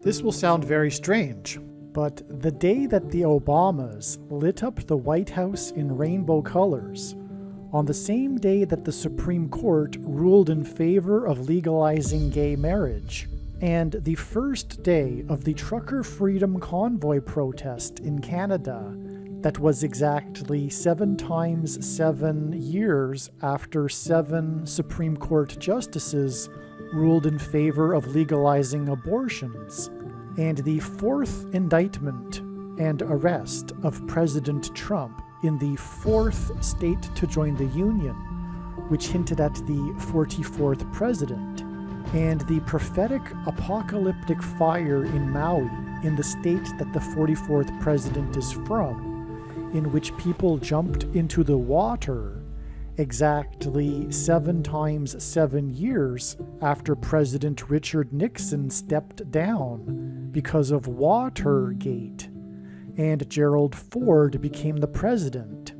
This will sound very strange, but the day that the Obamas lit up the White House in rainbow colors, on the same day that the Supreme Court ruled in favor of legalizing gay marriage, and the first day of the Trucker Freedom Convoy protest in Canada, that was exactly 7 times 7 years after 7 Supreme Court justices ruled in favor of legalizing abortions, and the 4th indictment and arrest of President Trump in the 4th state to join the Union, which hinted at the 44th president, and the prophetic apocalyptic fire in Maui, in the state that the 44th president is from, in which people jumped into the water exactly 7 times 7 years after President Richard Nixon stepped down because of Watergate, and Gerald Ford became the president,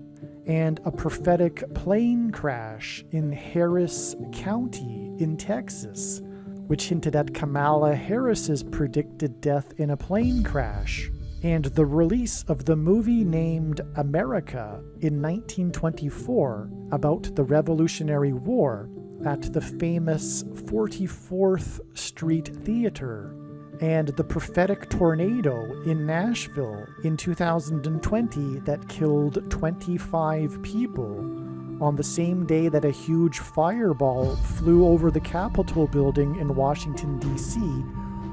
and a prophetic plane crash in Harris County in Texas, which hinted at Kamala Harris's predicted death in a plane crash, and the release of the movie named America in 1924 about the Revolutionary War at the famous 44th Street Theater, and the prophetic tornado in Nashville in 2020 that killed 25 people on the same day that a huge fireball flew over the Capitol building in Washington, D.C.,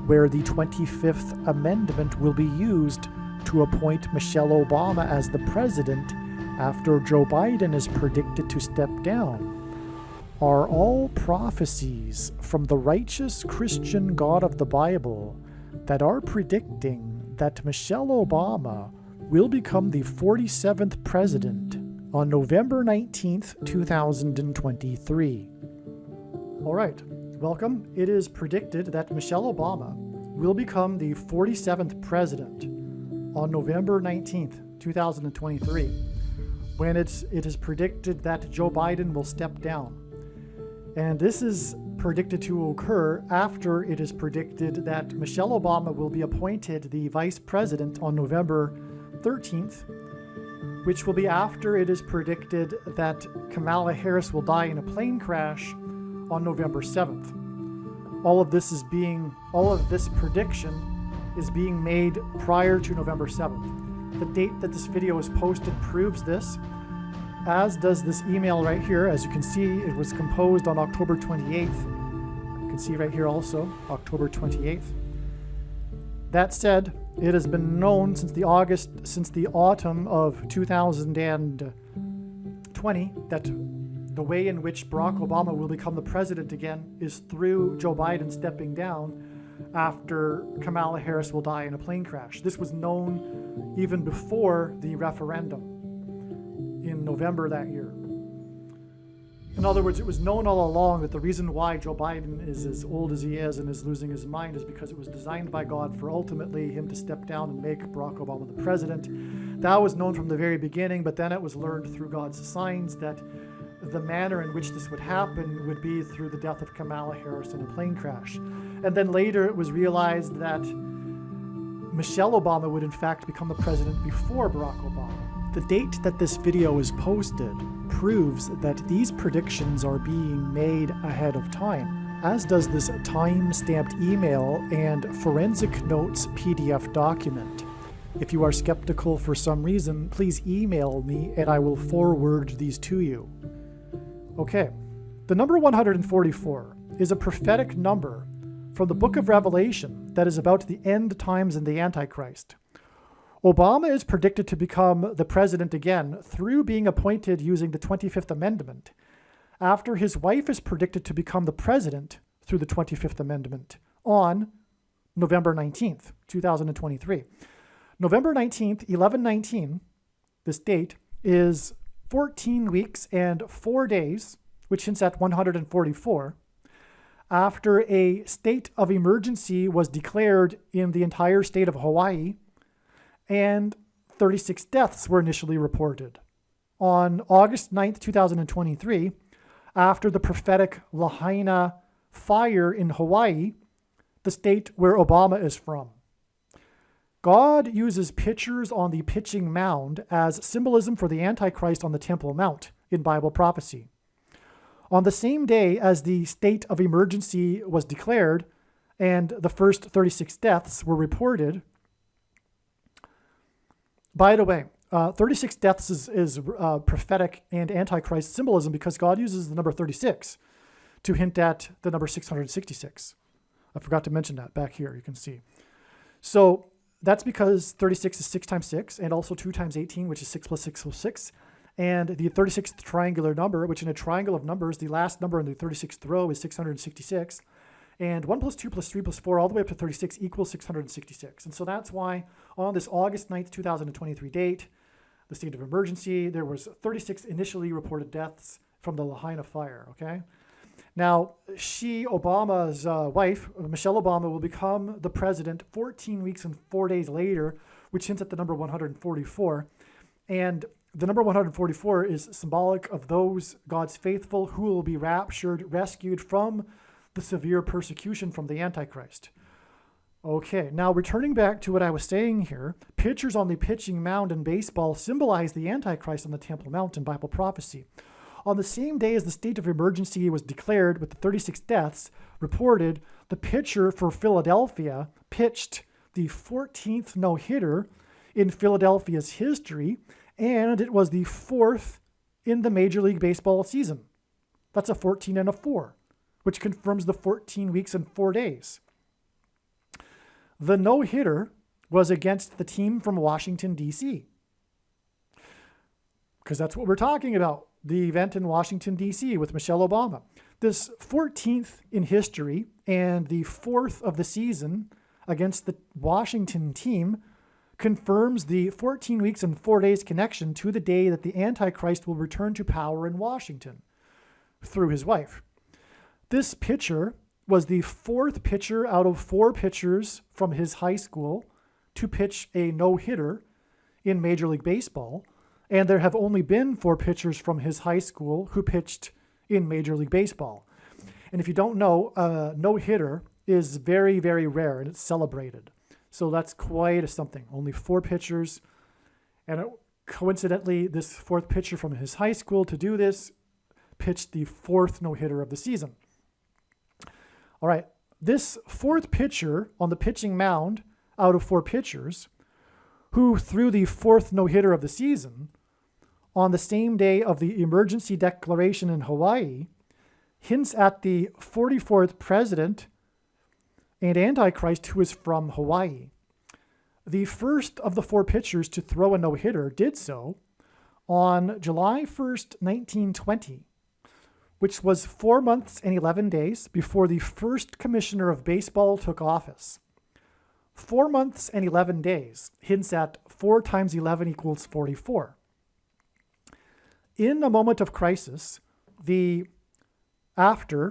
where the 25th Amendment will be used to appoint Michelle Obama as the president after Joe Biden is predicted to step down, are all prophecies from the righteous Christian God of the Bible that are predicting that Michelle Obama will become the 47th president on November 19th, 2023. All right. Welcome. It is predicted that Michelle Obama will become the 47th president on November 19th, 2023, when it is predicted that Joe Biden will step down. And this is predicted to occur after it is predicted that Michelle Obama will be appointed the vice president on November 13th, which will be after it is predicted that Kamala Harris will die in a plane crash on November 7th. All of this prediction is being made prior to November 7th. The date that this video is posted proves this, as does this email right here. As you can see, it was composed on October 28th. You can see right here also, October 28th. That said, it has been known since the autumn of 2020 that the way in which Barack Obama will become the president again is through Joe Biden stepping down after Kamala Harris will die in a plane crash. This was known even before the referendum in November that year. In other words, it was known all along that the reason why Joe Biden is as old as he is and is losing his mind is because it was designed by God for ultimately him to step down and make Barack Obama the president. That was known from the very beginning, but then it was learned through God's signs that the manner in which this would happen would be through the death of Kamala Harris in a plane crash. And then later it was realized that Michelle Obama would in fact become the president before Barack Obama. The date that this video is posted proves that these predictions are being made ahead of time, as does this time-stamped email and forensic notes PDF document. If you are skeptical for some reason, please email me and I will forward these to you. Okay, the number 144 is a prophetic number from the book of Revelation that is about the end times and the Antichrist. Obama is predicted to become the president again through being appointed using the 25th Amendment, after his wife is predicted to become the president through the 25th Amendment on November 19th, 2023. November 19th, 1119, this date, is 14 weeks and 4 days, which hints at 144, after a state of emergency was declared in the entire state of Hawaii, and 36 deaths were initially reported. On August 9th, 2023, after the prophetic Lahaina fire in Hawaii, the state where Obama is from. God uses pitchers on the pitching mound as symbolism for the Antichrist on the Temple Mount in Bible prophecy. On the same day as the state of emergency was declared and the first 36 deaths were reported, by the way, 36 deaths is prophetic and Antichrist symbolism because God uses the number 36 to hint at the number 666. I forgot to mention that back here, you can see. So that's because 36 is 6 times 6 and also 2 times 18, which is 6 plus 6 plus 6. And the 36th triangular number, which in a triangle of numbers, the last number in the 36th row is 666. And 1 plus 2 plus 3 plus 4 all the way up to 36 equals 666. And so that's why on this August 9th, 2023 date, the state of emergency, there was 36 initially reported deaths from the Lahaina fire, okay? Now, Obama's wife, Michelle Obama, will become the president 14 weeks and 4 days later, which hints at the number 144. And the number 144 is symbolic of those God's faithful who will be raptured, rescued from the severe persecution from the Antichrist. Okay, now returning back to what I was saying here, pitchers on the pitching mound in baseball symbolize the Antichrist on the Temple Mount in Bible prophecy. On the same day as the state of emergency was declared with the 36 deaths reported, the pitcher for Philadelphia pitched the 14th no-hitter in Philadelphia's history, and it was the 4th in the Major League Baseball season. That's a 14 and a 4, which confirms the 14 weeks and 4 days. The no-hitter was against the team from Washington, D.C., because that's what we're talking about, the event in Washington, D.C. with Michelle Obama. This 14th in history and the 4th of the season against the Washington team confirms the 14 weeks and 4 days connection to the day that the Antichrist will return to power in Washington through his wife. This pitcher was the 4th pitcher out of 4 pitchers from his high school to pitch a no-hitter in Major League Baseball, and there have only been 4 pitchers from his high school who pitched in Major League Baseball. And if you don't know, a no-hitter is very, very rare, and it's celebrated. So that's quite a something. Only 4 pitchers, and coincidentally, this 4th pitcher from his high school to do this pitched the 4th no-hitter of the season. All right, this 4th pitcher on the pitching mound out of 4 pitchers who threw the 4th no-hitter of the season on the same day of the emergency declaration in Hawaii hints at the 44th president and Antichrist who is from Hawaii. The first of the 4 pitchers to throw a no-hitter did so on July 1st, 1920, which was 4 months and 11 days before the first commissioner of baseball took office. 4 months and 11 days hints at 4 times 11 equals 44. In a moment of crisis after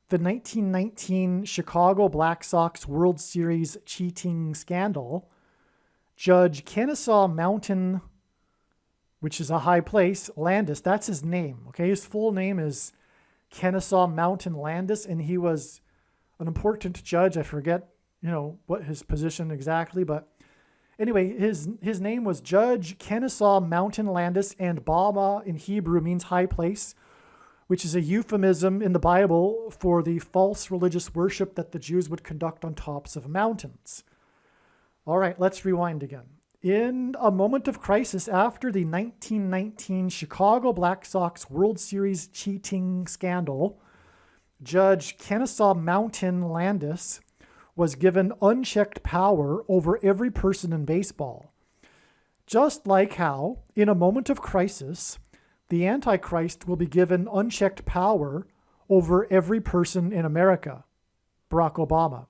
the 1919 Chicago Black Sox World Series cheating scandal, Judge Kennesaw Mountain, which is a high place, Landis, that's his name, okay? His full name is Kennesaw Mountain Landis, and he was an important judge. I forget, what his position exactly, but anyway, his name was Judge Kennesaw Mountain Landis, and Bama in Hebrew means high place, which is a euphemism in the Bible for the false religious worship that the Jews would conduct on tops of mountains. All right, let's rewind again. In a moment of crisis after the 1919 Chicago Black Sox World Series cheating scandal, Judge Kennesaw Mountain Landis was given unchecked power over every person in baseball. Just like how, in a moment of crisis, the Antichrist will be given unchecked power over every person in America, Barack Obama.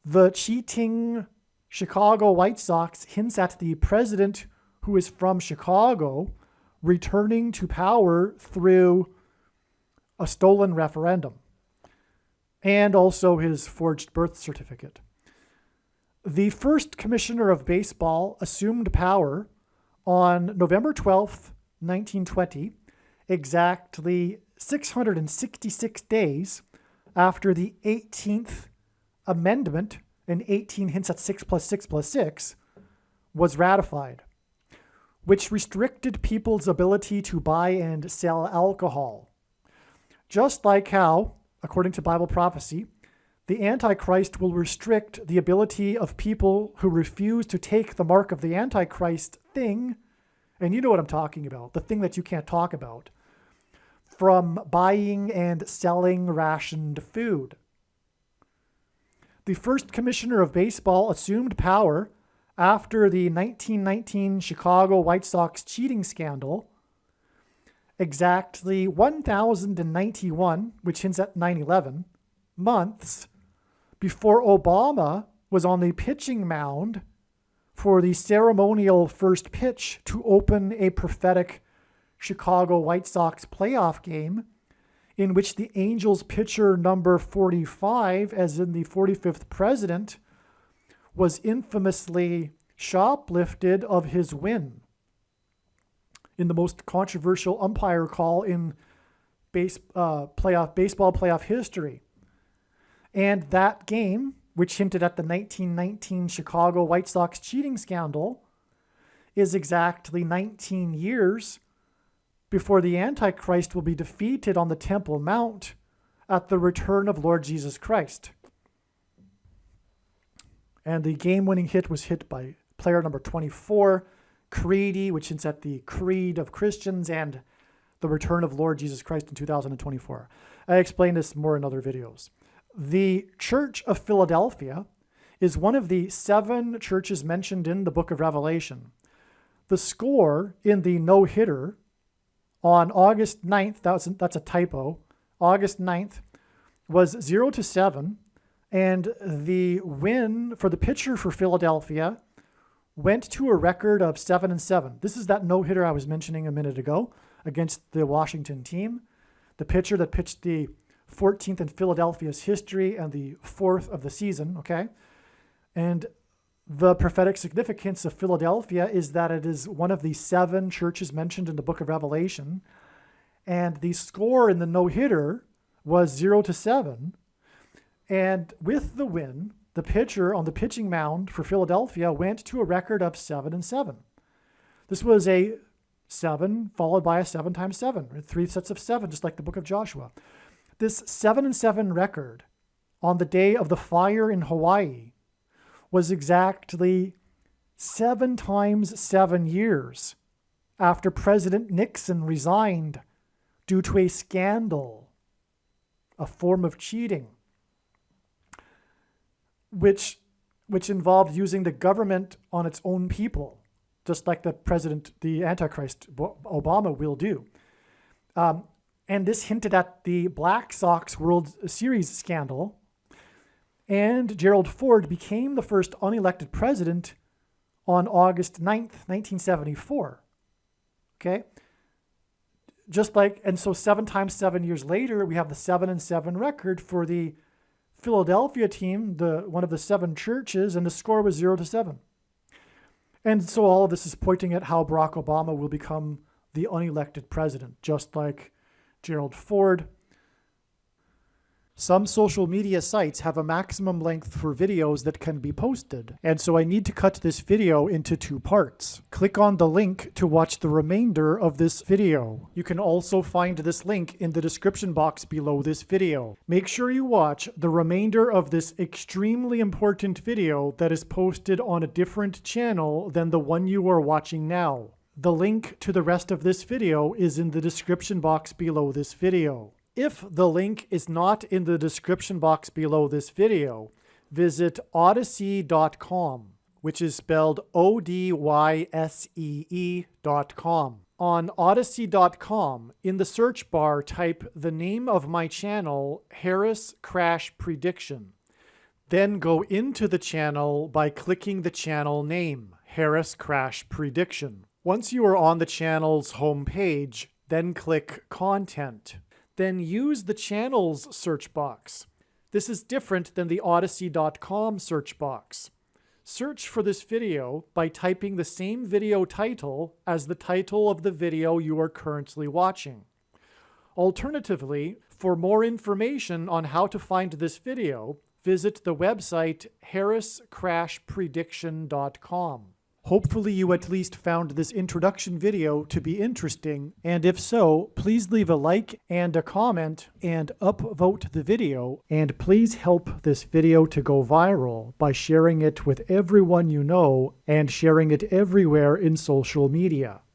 The cheating Chicago White Sox hints at the president who is from Chicago returning to power through a stolen referendum and also his forged birth certificate. The first commissioner of baseball assumed power on November 12th, 1920, exactly 666 days after the 18th Amendment, and 18 hints at 6 plus 6 plus 6, was ratified, which restricted people's ability to buy and sell alcohol. Just like how, according to Bible prophecy, the Antichrist will restrict the ability of people who refuse to take the mark of the Antichrist thing, and you know what I'm talking about, the thing that you can't talk about, from buying and selling rationed food. The first commissioner of baseball assumed power after the 1919 Chicago White Sox cheating scandal, exactly 1,091, which hints at 9/11, months before Obama was on the pitching mound for the ceremonial first pitch to open a prophetic Chicago White Sox playoff game in which the Angels pitcher number 45, as in the 45th president, was infamously shoplifted of his win in the most controversial umpire call in baseball playoff history. And that game, which hinted at the 1919 Chicago White Sox cheating scandal, is exactly 19 years before the Antichrist will be defeated on the Temple Mount at the return of Lord Jesus Christ. And the game-winning hit was hit by player number 24, Creedy, which hints at the creed of Christians and the return of Lord Jesus Christ in 2024. I explained this more in other videos. The Church of Philadelphia is one of the 7 churches mentioned in the book of Revelation. The score in the no-hitter on August 9th, that's a typo, August 9th, was 0-7, and the win for the pitcher for Philadelphia went to a record of 7-7. This is that no-hitter I was mentioning a minute ago against the Washington team. The pitcher that pitched the 14th in Philadelphia's history and the 4th of the season, okay? And the prophetic significance of Philadelphia is that it is one of the 7 churches mentioned in the book of Revelation. And the score in the no-hitter was 0-7. And with the win, the pitcher on the pitching mound for Philadelphia went to a record of 7-7. This was a 7 followed by a 7 times 7, 3 sets of 7, just like the book of Joshua. This 7-7 record on the day of the fire in Hawaii was exactly 7 times 7 years after President Nixon resigned due to a scandal, a form of cheating, which involved using the government on its own people, just like the Antichrist, Obama, will do. And this hinted at the Black Sox World Series scandal. And Gerald Ford became the first unelected president on August 9th, 1974. Okay? And so 7 times 7 years later, we have the 7-7 record for the Philadelphia team, one of the 7 churches, and the score was 0-7. And so all of this is pointing at how Barack Obama will become the unelected president, just like Gerald Ford. Some social media sites have a maximum length for videos that can be posted, and so I need to cut this video into 2 parts. Click on the link to watch the remainder of this video. You can also find this link in the description box below this video. Make sure you watch the remainder of this extremely important video that is posted on a different channel than the one you are watching now. The link to the rest of this video is in the description box below this video. If the link is not in the description box below this video, visit Odysee.com, which is spelled Odyssee.com. On Odysee.com, in the search bar, type the name of my channel, Harris Crash Prediction. Then go into the channel by clicking the channel name, Harris Crash Prediction. Once you are on the channel's homepage, then click Content. Then use the channel's search box. This is different than the Odysee.com search box. Search for this video by typing the same video title as the title of the video you are currently watching. Alternatively, For more information on how to find this video, visit the website harriscrashprediction.com. Hopefully you at least found this introduction video to be interesting, and if so, please leave a like and a comment and upvote the video, and please help this video to go viral by sharing it with everyone you know and sharing it everywhere in social media.